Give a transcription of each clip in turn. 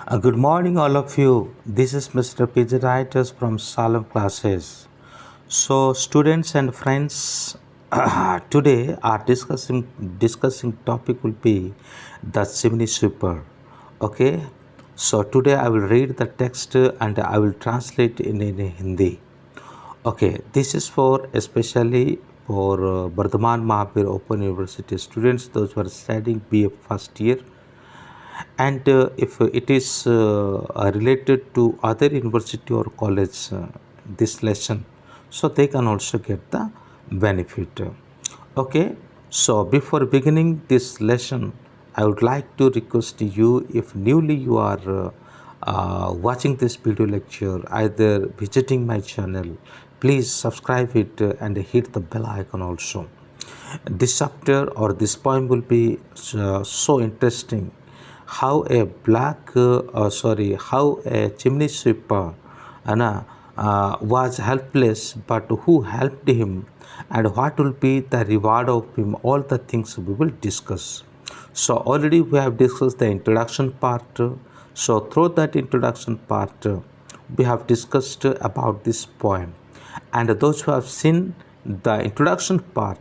Good morning, all of you. This is Mr. PJ Writers from Salem Classes. So, students and friends, today our discussing topic will be the chimney sweeper. Okay. So today I will read the text and I will translate in Hindi. Okay, this is for especially for Bardhaman Mahavir Open University students, those who are studying BA first year, and if it is related to other university or college, this lesson, so they can also get the benefit. Okay, so before beginning this lesson, I would like to request you, if newly you are watching this video lecture, either visiting my channel, please subscribe it and hit the bell icon also. This chapter or this poem will be so interesting. How a chimney sweeper was helpless, but who helped him, and what will be the reward of him. All the things we will discuss. So already we have discussed the introduction part. So through that introduction part, we have discussed about this poem, and those who have seen the introduction part,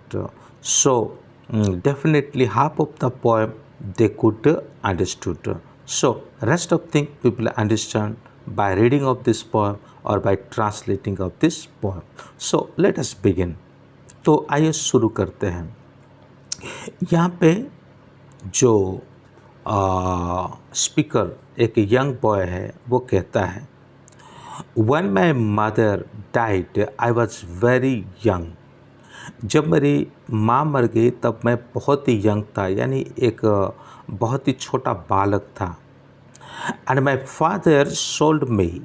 definitely half of the poem they could understood. So rest of thing we will understand by reading of this poem or by translating of this poem. So let us begin. तो आइए शुरू करते हैं. यहाँ पे जो speaker एक young boy है वो कहता है, When my mother died, I was very young. जब मेरी माँ मर गई तब मैं बहुत ही यंग था, यानी एक बहुत ही छोटा बालक था. And my father sold me,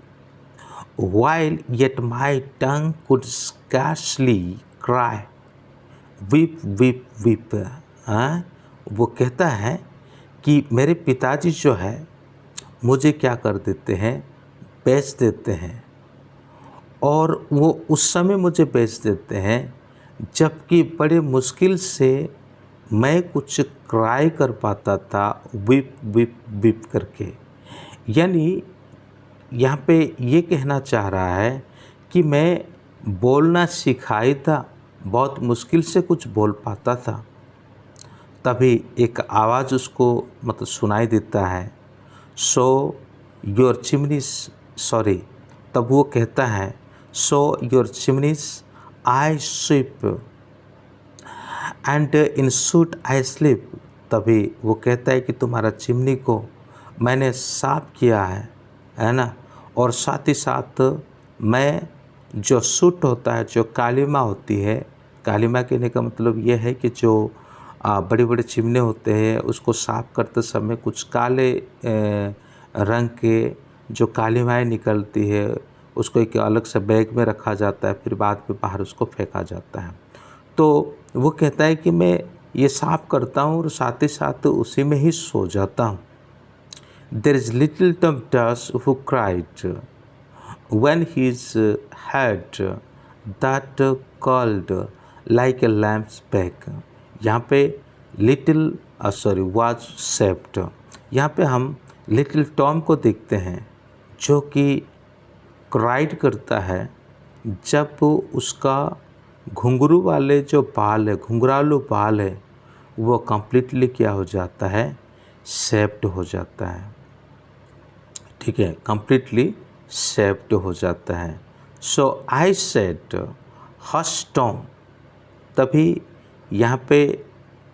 while yet my tongue could scarcely cry. Weep, weep, weep. वो कहता है कि मेरे पिताजी जो है मुझे क्या कर देते हैं, बेच देते हैं, और वो उस समय मुझे बेच देते हैं जबकि बड़े मुश्किल से मैं कुछ क्राई कर पाता था, विप विप विप करके. यानी यहाँ पे ये कहना चाह रहा है कि मैं बोलना सिखाई था, बहुत मुश्किल से कुछ बोल पाता था. तभी एक आवाज़ उसको मतलब सुनाई देता है, सो योर चिमनीज सॉरी. तब वो कहता है, so your chimneys I SVEEP and in suit I sleep. तभी वो कहता है कि तुम्हारा चिमनी को मैंने साफ किया है ना, और साथ ही साथ मैं जो सूट होता है, जो कालीमा होती है, कालीमा कहने का मतलब ये है कि जो बड़े बड़े चिमने होते हैं उसको साफ़ करते समय कुछ काले रंग के जो कालीमाएँ निकलती है उसको एक अलग से बैग में रखा जाता है, फिर बाद में बाहर उसको फेंका जाता है. तो वो कहता है कि मैं ये साफ़ करता हूँ और साथ ही साथ उसी में ही सो जाता हूँ. There is little Tom Tuss who cried when his head that called like a lamb's back. यहाँ पे लिटिल वाज सेप्ट. यहाँ पे हम लिटिल टॉम को देखते हैं जो कि क्राइड करता है जब उसका घुंघरू वाले जो बाल है, घुंघरालू बाल है, वो कम्प्लीटली क्या हो जाता है, सेप्ट हो जाता है. ठीक है, कम्प्लीटली सेप्ट हो जाता है. So I said hush Tom. तभी यहाँ पे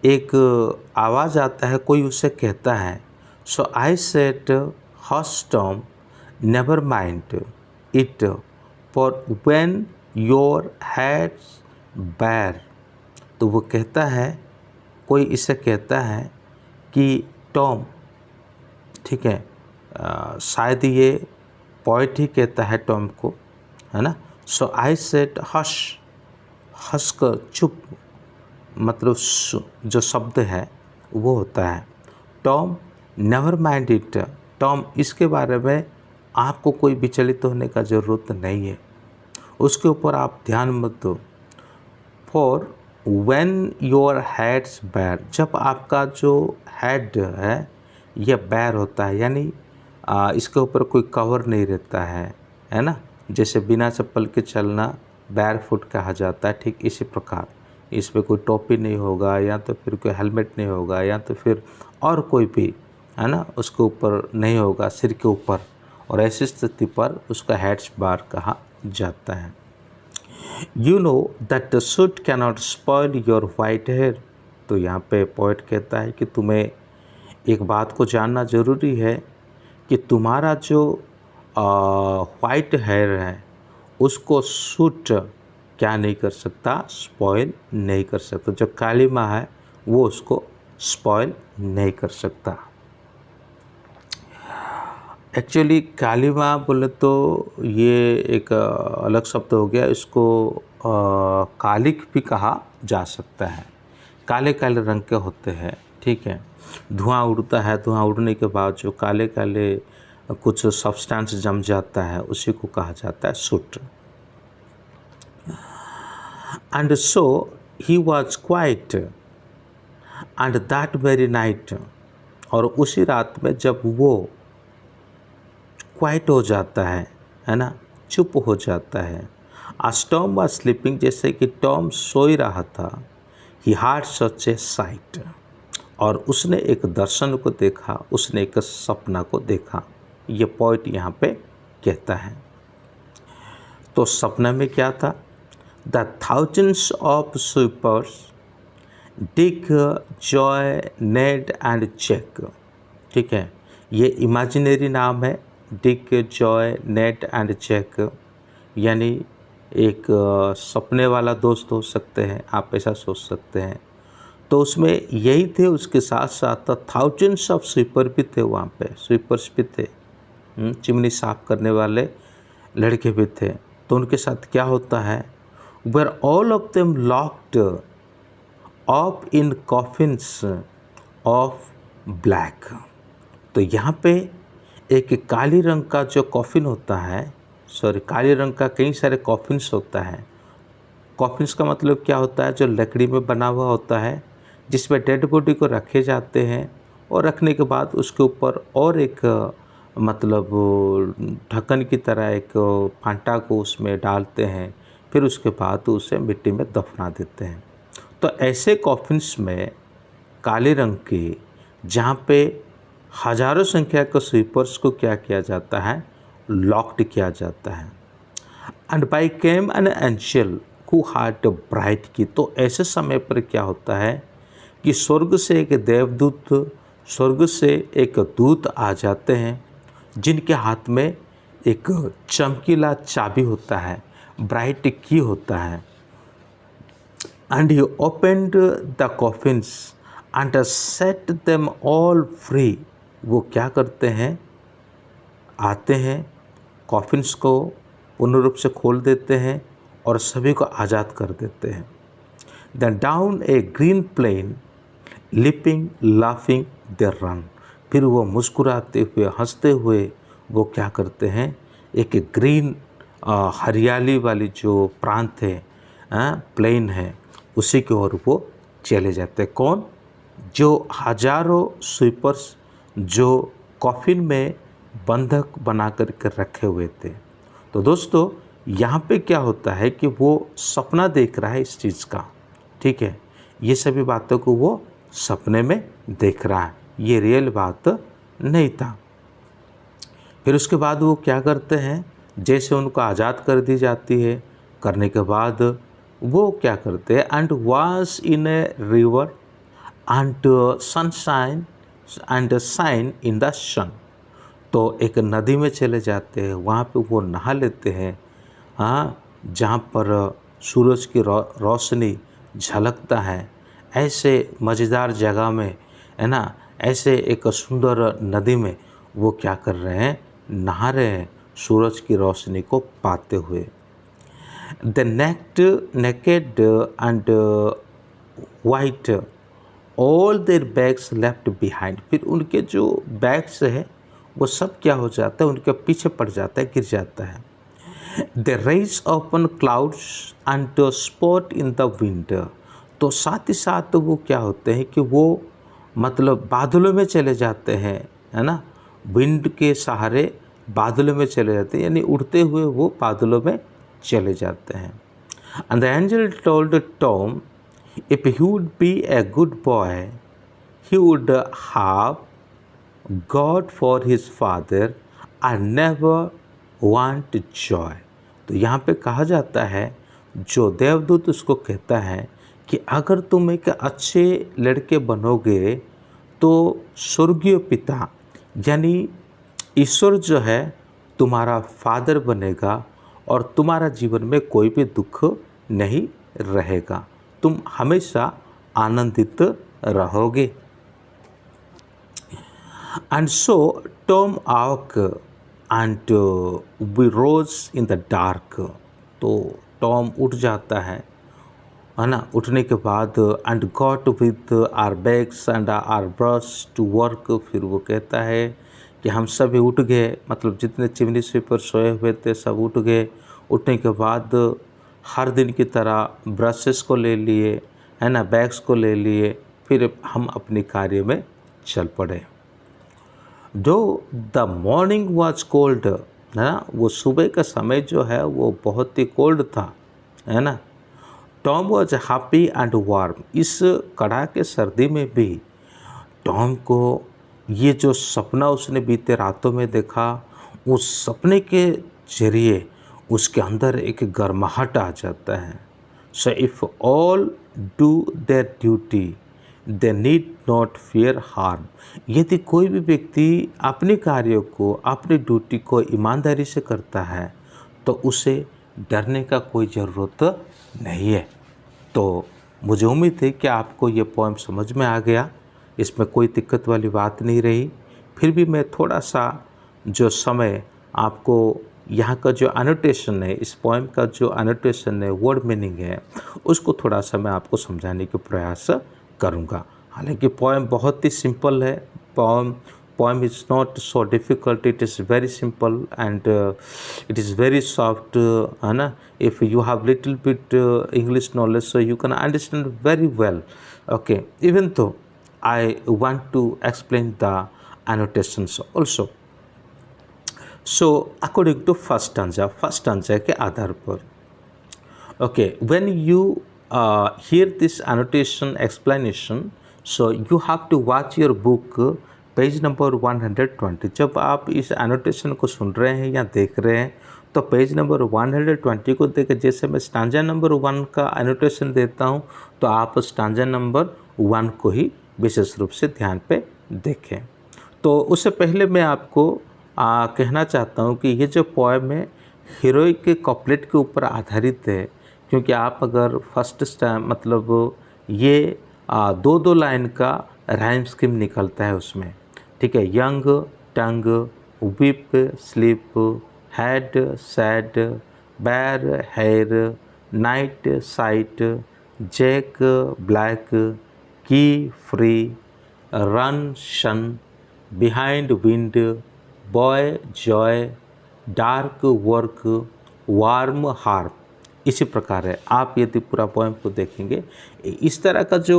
एक आवाज़ आता है, कोई उसे कहता है, so I said hush Tom never mind it for when your head's bare. तो वो कहता है, कोई इसे कहता है कि टॉम, ठीक है, शायद ये पोइट ही कहता है टॉम को, है ना. सो आई सेड हश, हश कर चुप, मतलब जो शब्द है वो होता है. Tom never mind it. Tom, इसके बारे में आपको कोई विचलित होने का ज़रूरत नहीं है, उसके ऊपर आप ध्यान मत दो. फॉर व्हेन योर हेड्स बैर, जब आपका जो हेड है ये बैर होता है, यानी इसके ऊपर कोई कवर नहीं रहता है ना। जैसे बिना चप्पल के चलना बैरफुट कहा जाता है, ठीक इसी प्रकार इस पे कोई टोपी नहीं होगा, या तो फिर कोई हेलमेट नहीं होगा, या तो फिर और कोई भी है ना उसके ऊपर नहीं होगा सिर के ऊपर, और ऐसी स्थिति पर उसका हेड्स बार कहा जाता है। You know that the soot cannot spoil your white hair. तो यहाँ पे पोएट कहता है कि तुम्हें एक बात को जानना ज़रूरी है कि तुम्हारा जो वाइट हेयर है उसको सूट क्या नहीं कर सकता, स्पॉइल नहीं कर सकता। जो कालीमा है वो उसको स्पॉइल नहीं कर सकता। एक्चुअली कालीमा बोले तो ये एक अलग शब्द हो गया, इसको कालिक भी कहा जा सकता है। काले काले रंग के होते हैं, ठीक है। धुआं उड़ता है, धुआं उड़ने के बाद जो काले काले कुछ सब्सटेंस जम जाता है उसी को कहा जाता है suit. And so he was quiet and that very night. और उसी रात में जब वो क्वाइट हो जाता है ना, चुप हो जाता है। आज टॉम वाज स्लीपिंग, जैसे कि टॉम सो ही रहा था। ही हार्ड सच ए साइट, और उसने एक दर्शन को देखा, उसने एक सपना को देखा। ये पॉइंट यहाँ पे कहता है। तो सपना में क्या था? The thousands of sweepers Dick, Joe, Ned and Jack. ठीक है, ये इमेजिनरी नाम है। Dick, Joe, Ned and Jack यानी एक सपने वाला दोस्त हो सकते हैं, आप ऐसा सोच सकते हैं। तो उसमें यही थे, उसके साथ साथ थाउजेंड्स ऑफ स्वीपर भी थे वहाँ पे, स्वीपर्स भी थे, चिमनी साफ करने वाले लड़के भी थे। तो उनके साथ क्या होता है? Were all of them locked up in coffins of black. तो यहाँ पे एक काली रंग का जो कॉफिन होता है, काले रंग का कई सारे कॉफिन्स होता है। कॉफिन्स का मतलब क्या होता है? जो लकड़ी में बना हुआ होता है, जिसमें डेड बॉडी को रखे जाते हैं, और रखने के बाद उसके ऊपर और एक मतलब ढक्कन की तरह एक फांटा को उसमें डालते हैं, फिर उसके बाद उसे मिट्टी में दफना देते हैं। तो ऐसे कॉफिन्स में काले रंग के, जहाँ पे हजारों संख्या के स्वीपर्स को क्या किया जाता है? लॉक्ड किया जाता है। And by came an angel who had bright की। तो ऐसे समय पर क्या होता है कि स्वर्ग से एक देवदूत, स्वर्ग से एक दूत आ जाते हैं, जिनके हाथ में एक चमकीला चाबी होता है, ब्राइट की होता है। And he opened the coffins and set them all free. वो क्या करते हैं? आते हैं, कॉफिन्स को पूर्ण रूप से खोल देते हैं और सभी को आज़ाद कर देते हैं। Then down a green plain leaping laughing they run. फिर वो मुस्कुराते हुए, हंसते हुए वो क्या करते हैं? एक ग्रीन हरियाली वाली जो प्रांत है, प्लेन है, उसी की ओर वो चले जाते हैं। कौन? जो हजारों स्वीपर्स जो कॉफिन में बंधक बना कर रखे हुए थे। तो दोस्तों यहाँ पे क्या होता है कि वो सपना देख रहा है इस चीज़ का, ठीक है। ये सभी बातों को वो सपने में देख रहा है, ये रियल बात नहीं था। फिर उसके बाद वो क्या करते हैं? जैसे उनको आज़ाद कर दी जाती है, करने के बाद वो क्या करते हैं? And was in a river and sunshine and shine in the sun. तो एक नदी में चले जाते हैं, वहाँ पे वो नहा लेते हैं, जहाँ पर सूरज की रोशनी झलकता है। ऐसे मज़ेदार जगह में, है ना, ऐसे एक सुंदर नदी में वो क्या कर रहे हैं? नहा रहे हैं, सूरज की रोशनी को पाते हुए। The naked and white all their bags left behind. फिर उनके जो बैग्स है वो सब क्या हो जाता है? उनके पीछे पड़ जाता है, गिर जाता है। The rays open clouds and sport in the wind. तो साथ ही साथ वो क्या होते हैं कि वो मतलब बादलों में चले जाते हैं, है ना, विंड के सहारे बादलों में चले जाते हैं, यानी उड़ते हुए वो बादलों में चले जाते हैं। And the angel told Tom if he would be a good boy he would have God for his father and never want joy। तो यहाँ पे कहा जाता है, जो देवदूत उसको कहता है कि अगर तुम एक अच्छे लड़के बनोगे तो स्वर्गीय पिता यानी ईश्वर जो है तुम्हारा फादर बनेगा और तुम्हारा जीवन में कोई भी दुख नहीं रहेगा, तुम हमेशा आनंदित रहोगे। And so Tom awoke and we rose in the dark। तो टॉम उठ जाता है ना। उठने के बाद and got with our bags and our brush to work। फिर वो कहता है कि हम सभी उठ गए, मतलब जितने चिमनी स्वीपर सोए हुए थे सब उठ गए। उठने के बाद हर दिन की तरह ब्रशेस को ले लिए, है ना, बैग्स को ले लिए, फिर हम अपने कार्य में चल पड़े। जो द मॉर्निंग वॉज कोल्ड, है ना, वो सुबह का समय जो है वो बहुत ही कोल्ड था, है ना। Tom was happy and warm. इस कड़ाके सर्दी में भी टॉम को ये जो सपना उसने बीते रातों में देखा, उस सपने के जरिए उसके अंदर एक गर्माहट आ जाता है। So if all do their duty they need not fear harm. यदि कोई भी व्यक्ति अपने कार्यों को, अपनी ड्यूटी को ईमानदारी से करता है तो उसे डरने का कोई ज़रूरत नहीं है। तो मुझे उम्मीद है कि आपको ये पोएम समझ में आ गया, इसमें कोई दिक्कत वाली बात नहीं रही। फिर भी मैं थोड़ा सा जो समय आपको यहाँ का जो एनोटेशन है, इस पोएम का जो एनोटेशन है, वर्ड मीनिंग है, उसको थोड़ा सा मैं आपको समझाने के प्रयास करूँगा। हालांकि पोएम बहुत ही सिंपल है। Poem is not so difficult, it is very simple and it is very soft, है ना। If you have little bit English knowledge so you can understand very well. Okay, even तो I want to explain the annotations also। So according to first stanza के आधार पर, okay, when you hear this annotation explanation, so you have to watch your book page number 120। जब आप इस annotation को सुन रहे हैं या देख रहे हैं तो पेज नंबर 120 को देखें। जैसे मैं स्टांजा नंबर 1 का एनोटेशन देता हूं तो आप स्टांजा नंबर 1 को ही विशेष रूप से ध्यान पे देखें। तो उससे पहले मैं आपको कहना चाहता हूं कि ये जो पोएम है हीरोइक के कॉपलेट के ऊपर आधारित है, क्योंकि आप अगर फर्स्ट मतलब ये दो लाइन का राइम स्कीम निकलता है उसमें, ठीक है। Young, tongue, weep, sleep, head, said, bare, hair, night, sight, Jack, black, key, free, run, sun, behind, wind, boy, joy, dark, work, warm, harm. इसी प्रकार है। आप यदि पूरा पोएम को देखेंगे, इस तरह का जो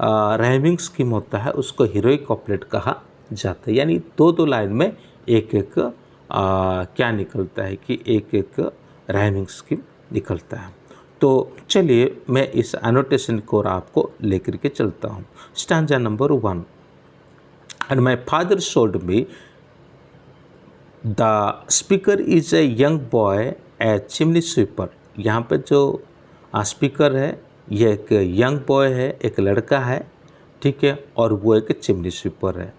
राइमिंग स्कीम होता है उसको हीरोइक कॉपलेट कहा जाता है। यानी दो लाइन में एक क्या निकलता है कि एक राइमिंग स्कीम निकलता है। तो चलिए मैं इस एनोटेशन को आपको लेकर के चलता हूँ। Stanza number 1, and my father sold me the speaker is a young boy a chimney sweeper. यहाँ पे जो स्पीकर है ये एक यंग बॉय है, एक लड़का है, ठीक है, और वो एक चिमनी स्वीपर है।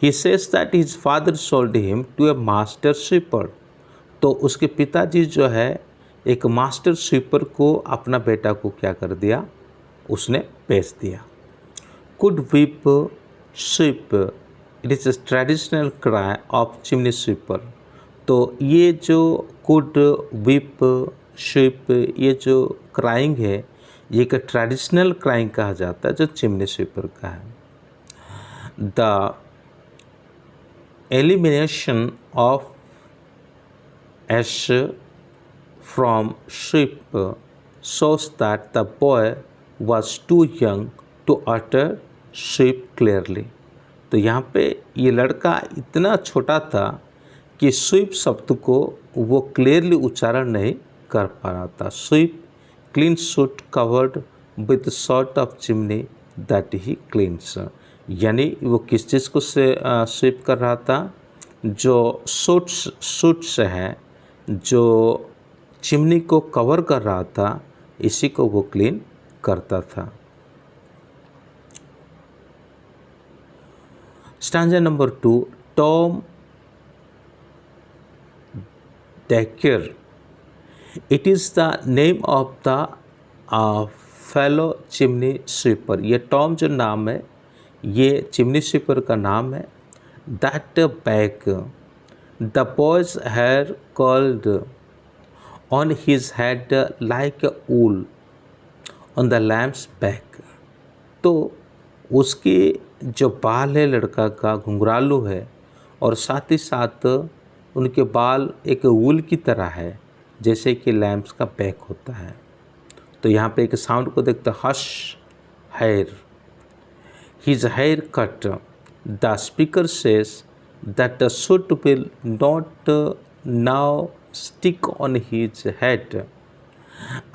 He says that his father sold him to a master sweeper. तो उसके पिताजी जो है एक मास्टर स्वीपर को, अपना बेटा को क्या कर दिया, उसने बेच दिया। Could weep sweep, it is a traditional cry of chimney sweeper. तो ये जो कुड व्हीप स्वीप, ये जो क्राइंग है ये एक ट्रेडिशनल क्राइंग कहा जाता है जो चिमनी स्वीपर का है। The elimination of ash from sweep shows that the boy was too young to utter sweep clearly। तो यहाँ पे ये लड़का इतना छोटा था कि स्वीप शब्द को वो क्लियरली उच्चारण नहीं कर पा रहा था। Sweep, clean soot covered with sort of chimney that he cleans, यानी वो किस चीज़ को से स्वीप कर रहा था, जो सूट से है, जो चिमनी को कवर कर रहा था, इसी को वो क्लीन करता था। Stanza number 2, Tom Dacre, it is the name of the fellow chimney sweeper. ये टॉम जो नाम है ये चिमनी स्वीपर का नाम है। That back the boys hair curled on his head like wool on the lamb's back. तो उसके जो बाल है लड़का का घुंघरालू है और साथ ही साथ उनके बाल एक वूल की तरह है, जैसे कि लैम्प्स का बैक होता है। तो यहाँ पे एक साउंड को देखते, hush hair, his hair cut, the speaker says that the soot will not now stick on his head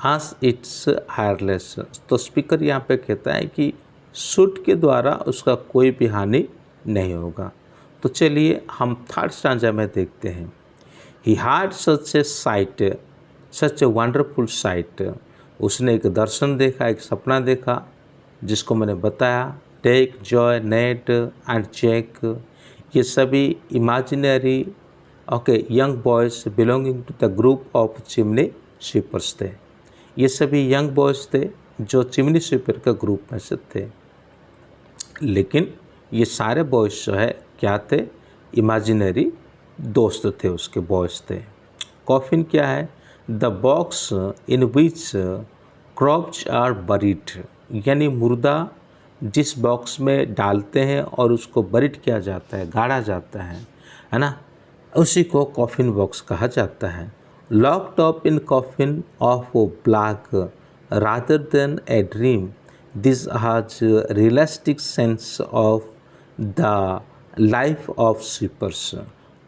as it's hairless. तो स्पीकर यहाँ पे कहता है कि सूट के द्वारा उसका कोई भी हानि नहीं होगा। तो चलिए हम थर्ड स्टांजा में देखते हैं। He had such A site, such a wonderful site, उसने एक दर्शन देखा, एक सपना देखा, जिसको मैंने बताया। Dick, Joe, Ned and Jack, ये सभी imaginary young boys belonging to the group of chimney sweepers थे। ये सभी यंग बॉयज़ थे जो चिमनी स्वीपर के ग्रुप में से थे। लेकिन ये सारे बॉयज़ जो है क्या थे, इमेजिनरी दोस्त थे, उसके बॉयज़ थे। कॉफिन क्या है, the box in which corpse are buried, यानी मुर्दा जिस बॉक्स में डालते हैं और उसको बरीड किया जाता है, गाड़ा जाता है ना, उसी को कॉफिन बॉक्स कहा जाता है। Locked up in coffin of black rather than a dream, this has realistic sense of the life of sweepers.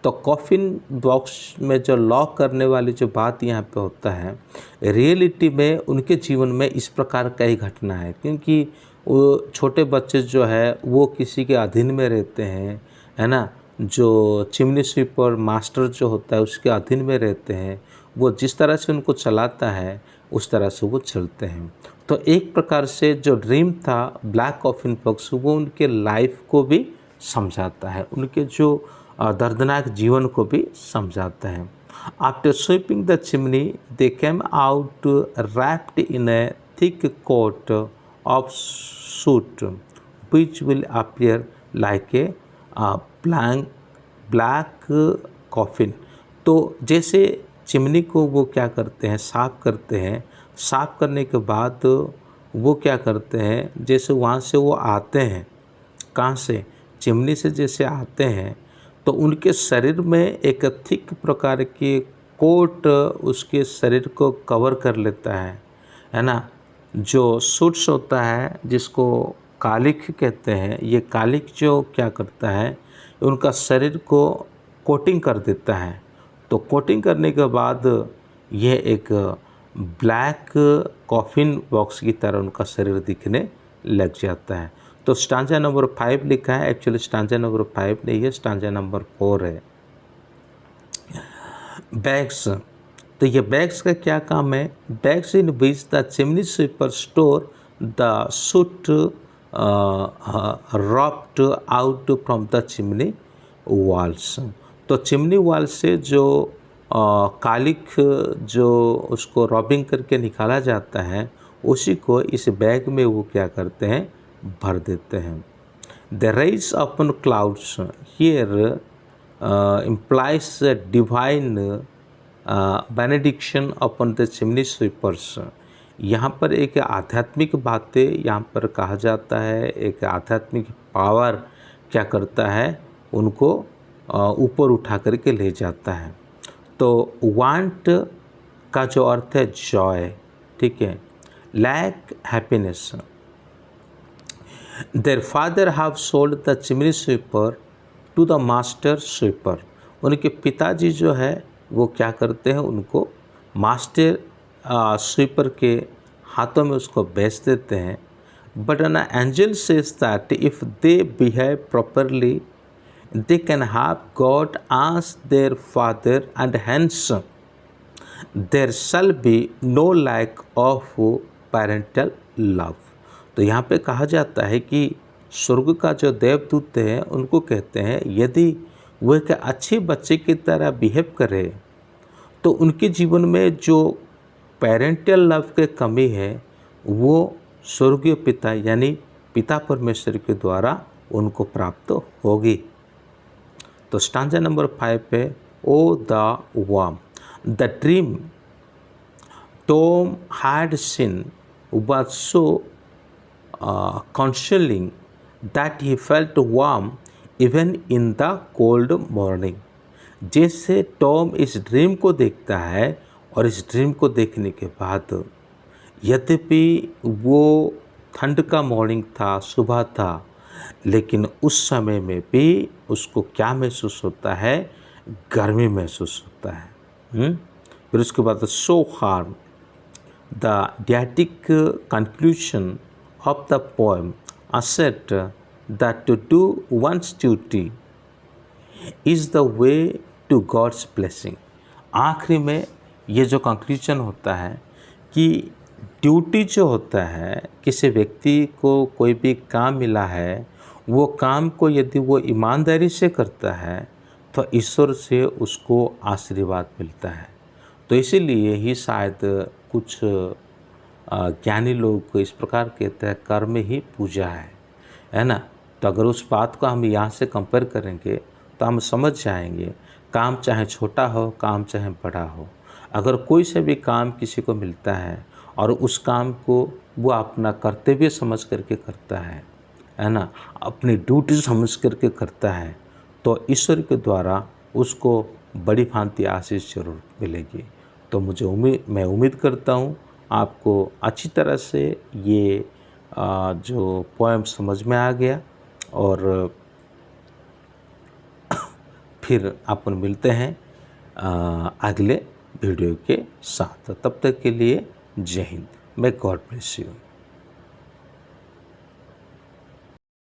तो कॉफिन बॉक्स में जो लॉक करने वाली जो बात यहाँ पे होता है, रियलिटी में उनके जीवन में इस प्रकार का ही घटना है, क्योंकि वो छोटे बच्चे जो है वो किसी के अधीन में रहते हैं, है ना। जो चिमनी स्वीपर मास्टर जो होता है उसके अधीन में रहते हैं, वो जिस तरह से उनको चलाता है उस तरह से वो चलते हैं। तो एक प्रकार से जो ड्रीम था ब्लैक कॉफिन बॉक्स, वो उनके लाइफ को भी समझाता है, उनके जो दर्दनाक जीवन को भी समझाता है। After sweeping the chimney they came out wrapped in a thick coat of soot which will appear like a black coffin. तो जैसे चिमनी को वो क्या करते हैं, साफ़ करते हैं, साफ़ करने के बाद वो क्या करते हैं, जैसे वहाँ से वो आते हैं, कहाँ से, चिमनी से जैसे आते हैं, तो उनके शरीर में एक थिक प्रकार की कोट उसके शरीर को कवर कर लेता है ना। जो सूट्स होता है जिसको कालिख कहते हैं, ये कालिख जो क्या करता है, उनका शरीर को कोटिंग कर देता है। तो कोटिंग करने के बाद ये एक ब्लैक कॉफिन बॉक्स की तरह उनका शरीर दिखने लग जाता है। तो स्टांजा नंबर 5 लिखा है, एक्चुअली स्टांजा नंबर 5 नहीं है, स्टांजा नंबर 4 है। बैग्स, तो ये बैग्स का क्या काम है, bags in which the chimney sweeper store the soot wrapped out from the chimney walls. तो चिमनी वॉल से जो कालिख जो उसको रॉबिंग करके निकाला जाता है, उसी को इस बैग में वो क्या करते हैं, भर देते हैं। The rays upon clouds here implies divine benediction upon the chimney sweepers. यहाँ पर एक आध्यात्मिक बातें यहाँ पर कहा जाता है, एक आध्यात्मिक पावर क्या करता है, उनको ऊपर उठा करके ले जाता है। तो वांट का जो अर्थ है जॉय, ठीक है, lack happiness. Their father have sold the chimney sweeper to the master sweeper. उनके पिताजी जो है वो क्या करते हैं, उनको मास्टर स्वीपर के हाथों में उसको बेच देते हैं। But an angel says that if they behave properly they can have God as their father and hence there shall be no lack of parental love. तो यहाँ पे कहा जाता है कि स्वर्ग का जो देवदूत है उनको कहते हैं यदि वो एक अच्छे बच्चे की तरह बिहेव करे तो उनके जीवन में जो पेरेंटल लव के कमी है वो स्वर्गीय पिता यानी पिता परमेश्वर के द्वारा उनको प्राप्त होगी। तो स्टांजा नंबर 5 पे o the worm. The dream Tom had seen was so consoling that he felt warm even in the cold morning। जैसे टॉम इस ड्रीम को देखता है और इस ड्रीम को देखने के बाद यद्यपि वो ठंड का मॉर्निंग था, सुबह था, लेकिन उस समय में भी उसको क्या महसूस होता है, गर्मी महसूस होता है। फिर उसके बाद सो harm the didactic conclusion of the poem assert that to do one's duty is the way to God's blessing। आखिरी में ये जो कंक्लूजन होता है कि ड्यूटी जो होता है, किसी व्यक्ति को कोई भी काम मिला है, वो काम को यदि वो ईमानदारी से करता है तो ईश्वर से उसको आशीर्वाद मिलता है। तो इसीलिए ही शायद कुछ ज्ञानी लोग इस प्रकार कहते हैं कर्म ही पूजा है ना। तो अगर उस बात को हम यहाँ से कंपेयर करेंगे तो हम समझ जाएंगे काम चाहे छोटा हो, काम चाहे बड़ा हो, अगर कोई से भी काम किसी को मिलता है और उस काम को वो अपना कर्तव्य समझ करके करता है ना, अपनी ड्यूटी समझ करके करता है, तो ईश्वर के द्वारा उसको बड़ी भांति आशीष जरूर मिलेगी। तो मैं उम्मीद करता हूँ आपको अच्छी तरह से ये जो पोएम समझ में आ गया और फिर अपन मिलते हैं अगले वीडियो के साथ। तब तक के लिए जय Hind. may God bless you।